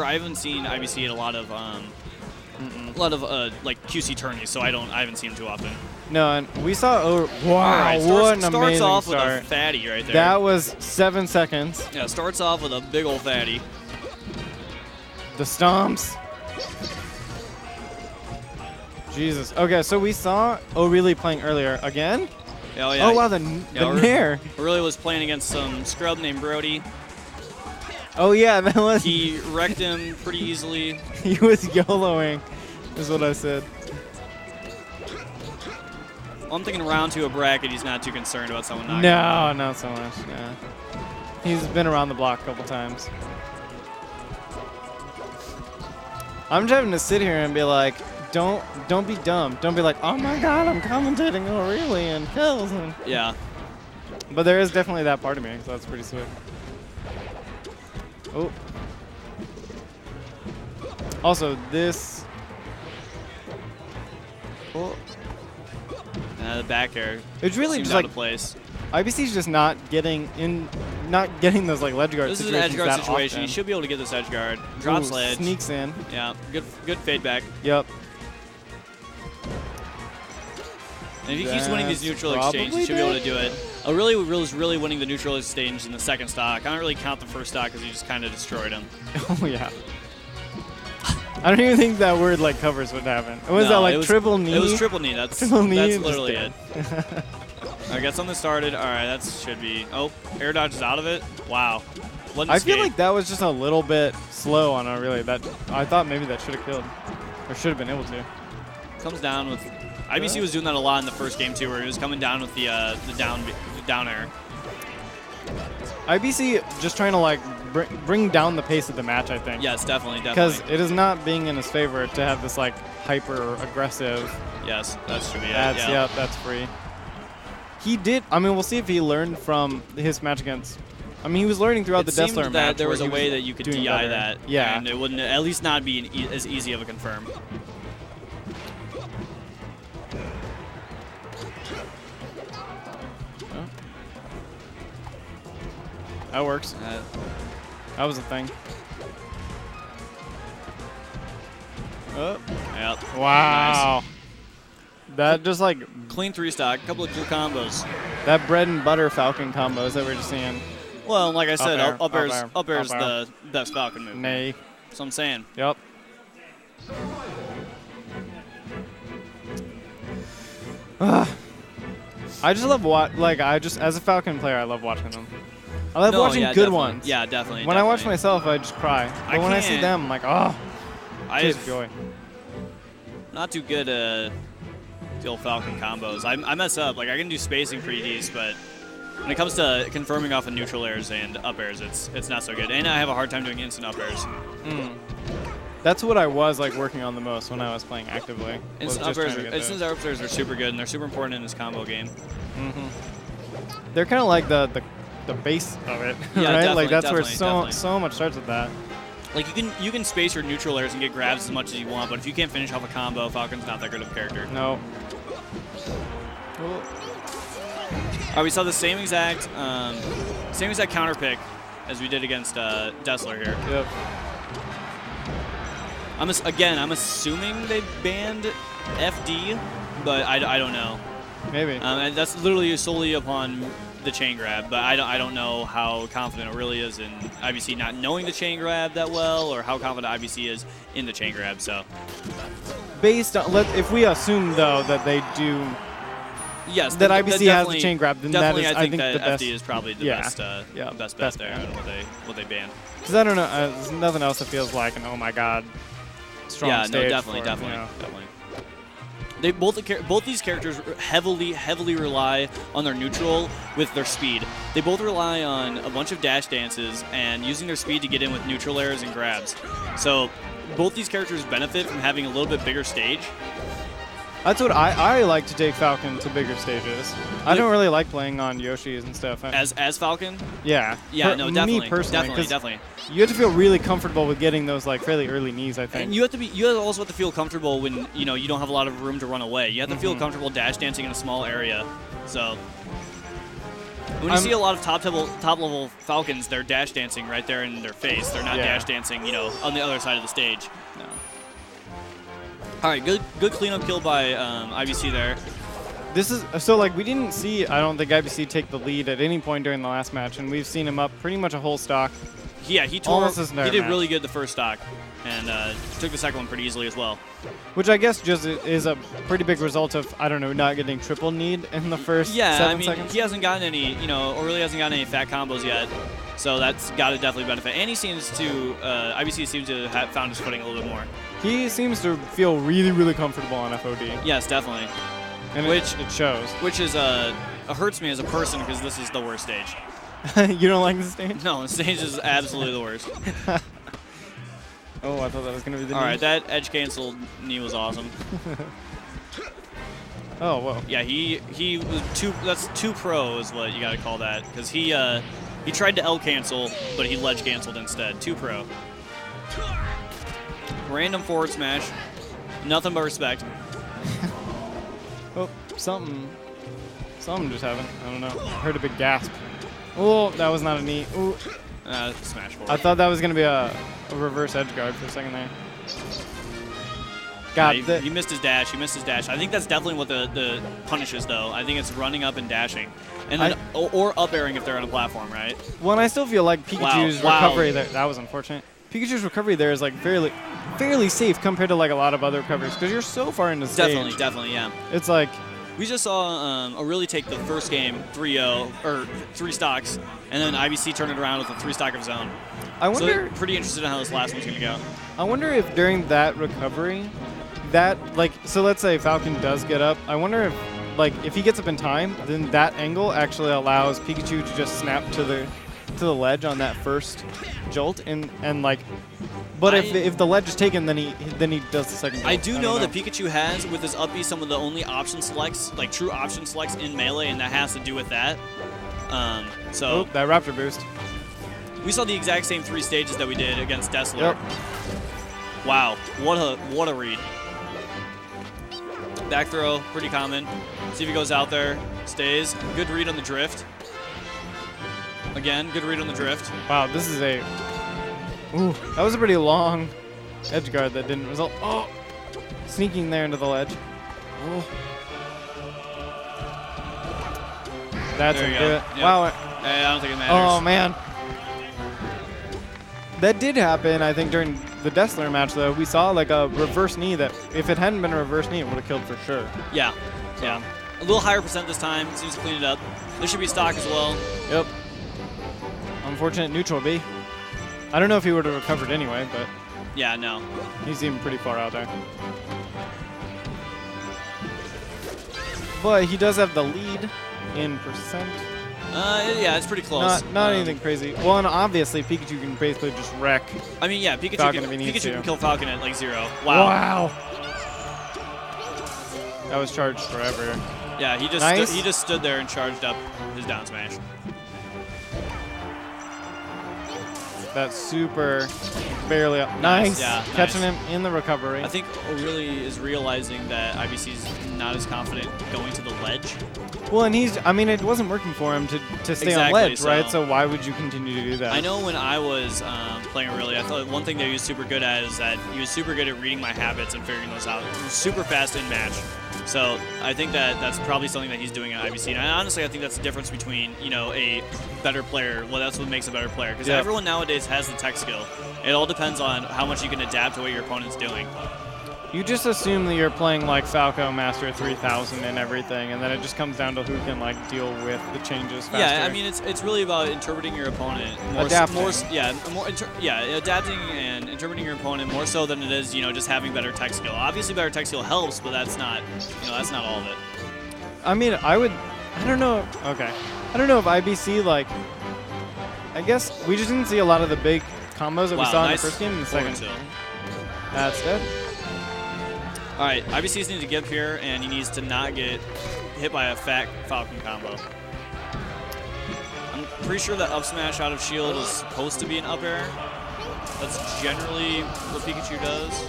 I haven't seen IBC at a lot of like QC tourneys, so I haven't seen him too often. No, and we saw. Oh, wow! Right, what an starts amazing off start. with a fatty right there. That was 7 seconds. Yeah, starts off with a big old fatty. The stomps. Jesus. Okay, so we saw ORLY playing earlier again. Oh yeah. Oh wow, the nair. ORLY was playing against some scrub named Brody. Oh yeah, that was. He wrecked him pretty easily. He was YOLOing, is what I said. I'm thinking round 2 of bracket, he's not too concerned about someone knocking him No, out. not so much. Yeah. He's been around the block a couple times. I'm just having to sit here and be like, don't be dumb. Don't be like, oh my god, I'm commentating ORLY and kills. And Yeah. but there is definitely that part of me, so that's pretty sweet. Oh. Also, this. Oh. The back air. It's really seems just out like of place. IBC's just not getting those like ledge guard This is situations. an edge guard that situation. often. You should be able to get this edge guard. Drops Ooh, ledge. sneaks in. Yeah, good fade back. Yep. And if he keeps winning these neutral That's exchanges, he should be able to do it. ORLY was really winning the neutral exchange in the second stock. I don't really count the first stock because he just kind of destroyed him. Oh yeah. I don't even think that word like covers what happened. Was No, that like it was, triple knee? It was triple knee. That's Triple knee that's and literally just it. I got something started. All right, that should be. Oh, air dodge is out of it. Wow. I feel like that was just a little bit slow on ORLY. That I thought maybe that should have killed, or should have been able to. Comes down with. IBC was doing that a lot in the first game too, where he was coming down with the down air. IBC just trying to like bring down the pace of the match, I think. Yes, definitely. Because it is not being in his favor to have this like hyper aggressive. Yes, that should be it. Yep, that's free. He did. I mean, we'll see if he learned from his match against. I mean, he was learning throughout the Dessler match. That there was a way that you could DI that, yeah, and it wouldn't at least not be as easy of a confirm. That works. That was a thing. Oh. Yep. Wow. Nice. That just like clean 3-stock, a couple of cool combos. That bread and butter Falcon combos that we're just seeing. Well, like I said, up air's up air. the best Falcon move. Nay. That's what I'm saying. Yep. I just love as a Falcon player, I love watching them. I love watching good definitely. ones. Yeah, definitely. When I watch myself, I just cry. But when I see them, I'm like, oh, just joy. Not too good the old Falcon combos. I mess up. Like I can do spacing pretty decent, but when it comes to confirming off of neutral airs and up airs, it's not so good. And I have a hard time doing instant up airs. That's what I was like working on the most when I was playing actively. Instant up airs are super good, and they're super important in this combo game. They're kind of like the base of it, yeah, right? Like that's where so much starts with that. Like you can space your neutral airs and get grabs as much as you want, but if you can't finish off a combo, Falcon's not that good of a character. No. All right, we saw the same exact counter pick as we did against Dessler here. Yep. I'm assuming they banned FD, but I don't know. Maybe. And that's literally solely upon the chain grab, but I don't know how confident it really is in IBC not knowing the chain grab that well, or how confident IBC is in the chain grab. So, based on if we assume though that they do, yes, that IBC has the chain grab, then that is I think that the best. FD is probably the best bet there. What they banned. Because I don't know, there's nothing else that feels like an oh my god strong stage. Yeah, no, definitely. They both these characters heavily rely on their neutral with their speed. They both rely on a bunch of dash dances and using their speed to get in with neutral airs and grabs. So both these characters benefit from having a little bit bigger stage. That's what I like to take Falcon to bigger stages. I don't really like playing on Yoshi's and stuff. As Falcon? Yeah. Yeah, no, definitely. Me personally, definitely. You have to feel really comfortable with getting those like fairly early knees, I think. And you also have to feel comfortable when you don't have a lot of room to run away. You have to feel comfortable dash dancing in a small area. So When you see a lot of top level Falcons, they're dash dancing right there in their face. They're not dash dancing, you know, on the other side of the stage. No. All right, good cleanup kill by IBC there. This is so like we didn't see, I don't think IBC take the lead at any point during the last match, and we've seen him up pretty much a whole stock. Yeah, he did really good the first stock, and took the second one pretty easily as well. Which I guess just is a pretty big result of, I don't know, not getting triple need in the first 7 seconds. He hasn't gotten any, you know, or really hasn't gotten any fat combos yet, so that's got to definitely benefit. And he seems to, IBC seems to have found his footing a little bit more. He seems to feel really, really comfortable on FOD. Yes, definitely. And it shows. Which is hurts me as a person because this is the worst stage. You don't like the stage? No, the stage is absolutely the worst. Oh, I thought that was going to be the knee. All right, that edge canceled knee was awesome. Oh, whoa. Yeah, he was that's 2 pro is what you got to call that, because he tried to L cancel, but he ledge canceled instead. 2 pro. Random forward smash. Nothing but respect. Oh, something just happened. I don't know. Heard a big gasp. Oh, that was not a knee. Ooh. Smash forward. I thought that was going to be a reverse edge guard for a second there. God, he missed his dash. He missed his dash. I think that's definitely what the punishes, though. I think it's running up and dashing, and then or up airing if they're on a platform, right? Well, and I still feel like Pikachu's recovery there. That was unfortunate. Pikachu's recovery there is like fairly safe compared to like a lot of other recoveries because you're so far into the stage. Definitely, yeah. It's like we just saw ORLY take the first game 3-0 or 3 stocks, and then IBC turned it around with a 3 stock of his own. I wonder. So pretty interested in how this last one's gonna go. I wonder if during that recovery, so let's say Falcon does get up. I wonder if if he gets up in time, then that angle actually allows Pikachu to just snap to the ledge on that first jolt and like. But if the ledge is taken, then he does the second jolt. I do know that Pikachu has with his up B some of the only option selects, like true option selects in Melee, and that has to do with that. So that Raptor boost. We saw the exact same 3 stages that we did against Dessler. Yep. Wow, what a read. Back throw, pretty common. See if he goes out there, stays. Good read on the drift. Again, good read on the drift. Wow, this is a... Ooh, that was a pretty long edge guard that didn't result. Oh! Sneaking there into the ledge. Oh. That's a good... Yep. Wow. I don't think it matters. Oh, man. That did happen, I think, during the Dessler match, though. We saw like a reverse knee that, if it hadn't been a reverse knee, it would have killed for sure. Yeah. Yeah. A little higher percent this time. Seems to clean it up. This should be stock as well. Yep. Unfortunate neutral B. I don't know if he would have recovered anyway, but... Yeah, no. He's even pretty far out there. But he does have the lead in percent. Yeah, it's pretty close. Not anything crazy. Well, and obviously Pikachu can basically just wreck. I mean, yeah, Pikachu can kill Falcon at like 0. Wow. Wow. That was charged forever. Yeah, he just stood there and charged up his down smash. That's super barely up. Nice. Yeah, catching him in the recovery. I think ORLY is realizing that IBC's not as confident going to the ledge. Well, and I mean, it wasn't working for him to stay on ledge, right? So why would you continue to do that? I know when I was playing ORLY, I thought one thing that he was super good at is that he was super good at reading my habits and figuring those out. He was super fast in match. So I think that's probably something that he's doing at IBC. And honestly, I think that's the difference between, you know, a better player. Well, that's what makes a better player. Because everyone nowadays has the tech skill. It all depends on how much you can adapt to what your opponent's doing. You just assume that you're playing like Falco Master 3000 and everything, and then it just comes down to who can like deal with the changes faster. Yeah, I mean it's really about interpreting your opponent. Adapting. Adapting and interpreting your opponent more so than it is, you know, just having better tech skill. Obviously, better tech skill helps, but that's not, you know, that's not all of it. I mean, I don't know. Okay, I don't know if IBC like. I guess we just didn't see a lot of the big combos that we saw in the first game and the second. That's dead. All right, IBC needs to get up here, and he needs to not get hit by a fat Falcon combo. I'm pretty sure that up smash out of shield is supposed to be an up air. That's generally what Pikachu does.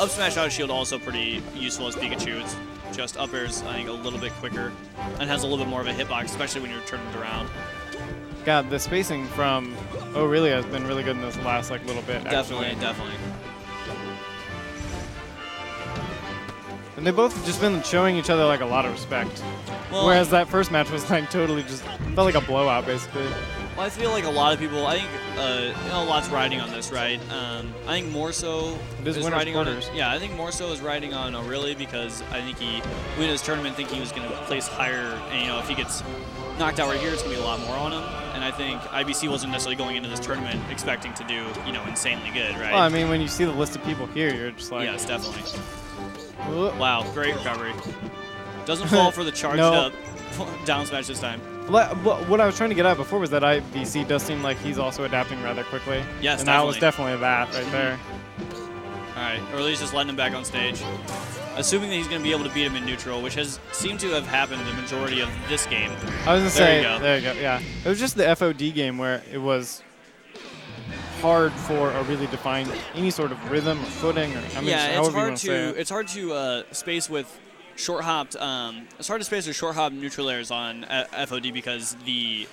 Up smash out of shield also pretty useful as Pikachu. It's just up airs, I think, a little bit quicker and has a little bit more of a hitbox, especially when you're turning it around. God, the spacing from ORLY has been really good in this last like little bit. Definitely, actually. definitely. And they both just been showing each other like a lot of respect. Well, Whereas that first match was like totally just felt like a blowout basically. well, I feel like a lot of people, I think, you know, a lot's riding on this, right? I think more so It is winner's riding on quarters. Yeah, I think more so is riding on ORLY because I think he went his tournament thinking he was going to place higher, and you know, if he gets knocked out right here, it's going to be a lot more on him. And I think IBC wasn't necessarily going into this tournament expecting to do, you know, insanely good, right? Well, I mean, when you see the list of people here, you're just like, Yes, definitely. "Whoa." Wow, great recovery. Doesn't fall for the charged No. up down smash this time. What I was trying to get at before was that IBC does seem like he's also adapting rather quickly. Yes, and that was definitely that right there. All right, ORLY's just letting him back on stage. Assuming that he's going to be able to beat him in neutral, which has seemed to have happened the majority of this game. I was gonna say, There you go. yeah. It was just the FOD game where it was hard for a really defined any sort of rhythm or footing or I mean, Yeah, however it's you want to say hard to it. it's hard to space with short hopped. It's hard to space with short hop neutral airs on FOD because the